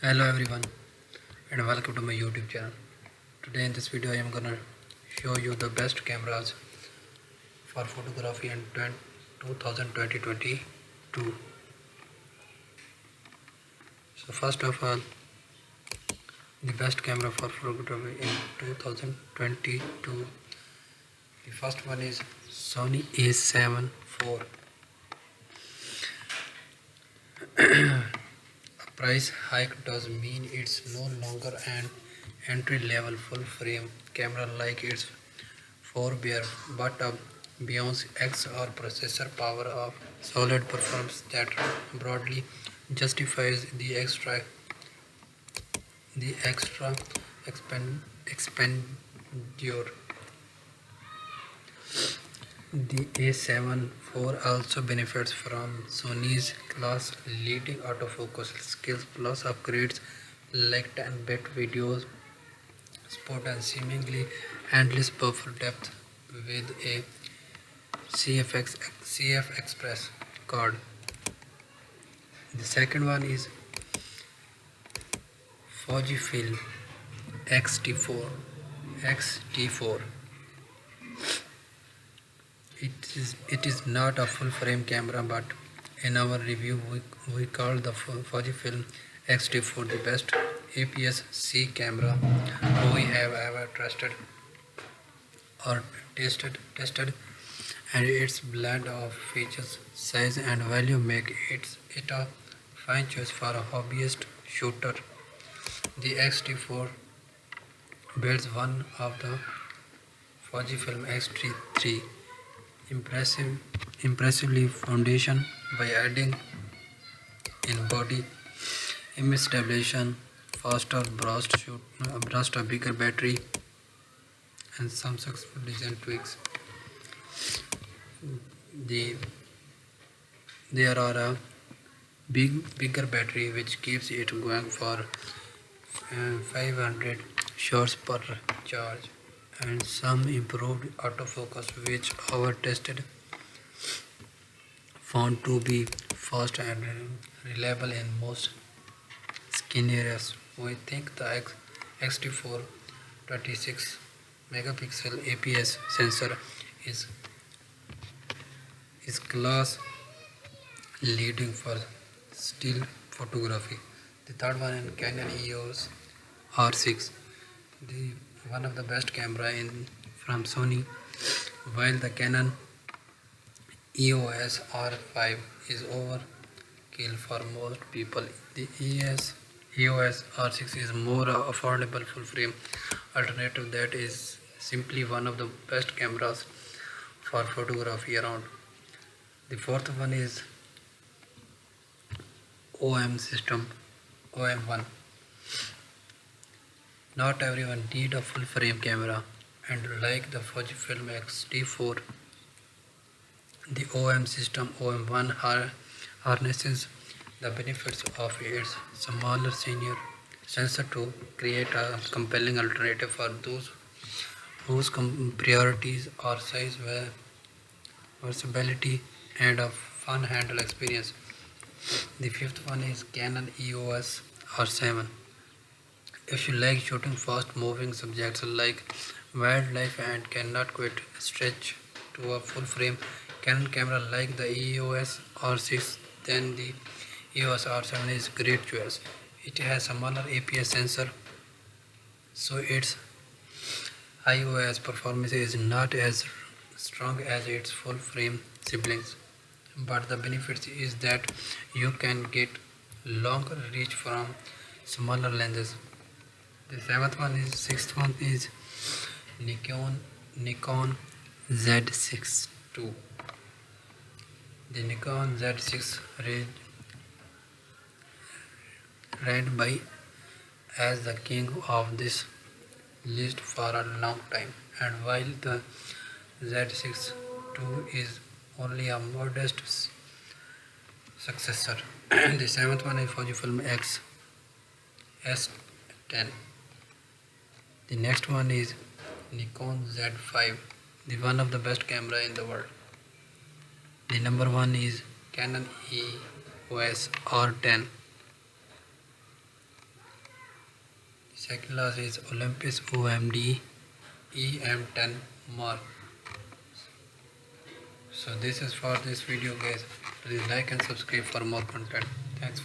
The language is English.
Hello everyone and welcome to my YouTube channel. Today in this video I am gonna show you the best cameras for photography in 2022. So first of all, the best camera for photography in 2022. The first one is Sony A7 IV. A price hike does mean it's no longer an entry-level full-frame camera like its forebear, but a Beyond's XR processor power of solid performance that broadly justifies the extra expenditure. The A7 IV also benefits from Sony's class-leading autofocus skills plus upgrades like 10-bit videos support and seemingly endless buffer depth with a CF Express card. The second one is Fujifilm XT4. It is not a full frame camera, but in our review we call the Fujifilm XT4 the best APS-C camera we have ever trusted or tested, and its blend of features, size and value make it a fine choice for a hobbyist shooter. The XT4 builds one of the Fujifilm X-T3 impressively foundation by adding in body image stabilization, faster burst, a bigger battery, and some successful design tweaks. The there are a bigger battery which keeps it going for 500 shots per charge, and some improved autofocus which our tested found to be fast and reliable in most scenarios. We think the X-T4 26 megapixel APS sensor is class leading for still photography. The third one is Canon EOS R6, the one of the best camera from Sony. While the Canon EOS R5 is overkill for most people, the EOS R6 is more affordable full-frame alternative that is simply one of the best cameras for photography around. The fourth one is OM system OM1. Not everyone need a full frame camera, and like the Fujifilm X-T4, the OM system OM1 harnesses the benefits of its smaller senior sensor to create a compelling alternative for those whose priorities are size, versatility, and a fun handle experience. The fifth one is Canon EOS R7. If you like shooting fast moving subjects like wildlife and cannot quite stretch to a full frame Canon camera like the EOS R6, then the EOS R7 is a great choice. It has a smaller APS sensor, so its IOS performance is not as strong as its full frame siblings, but the benefit is that you can get longer reach from smaller lenses. The sixth one is Nikon Z6 II. The Nikon Z6 ranked by as the king of this list for a long time, and while the Z6 II is only a modest successor. The seventh one is Fujifilm X S10. The next one is Nikon Z5, the one of the best camera in the world. The number one is Canon EOS R10. Second last is Olympus OMD EM10 Mark. So this is for this video guys. Please like and subscribe for more content. Thanks.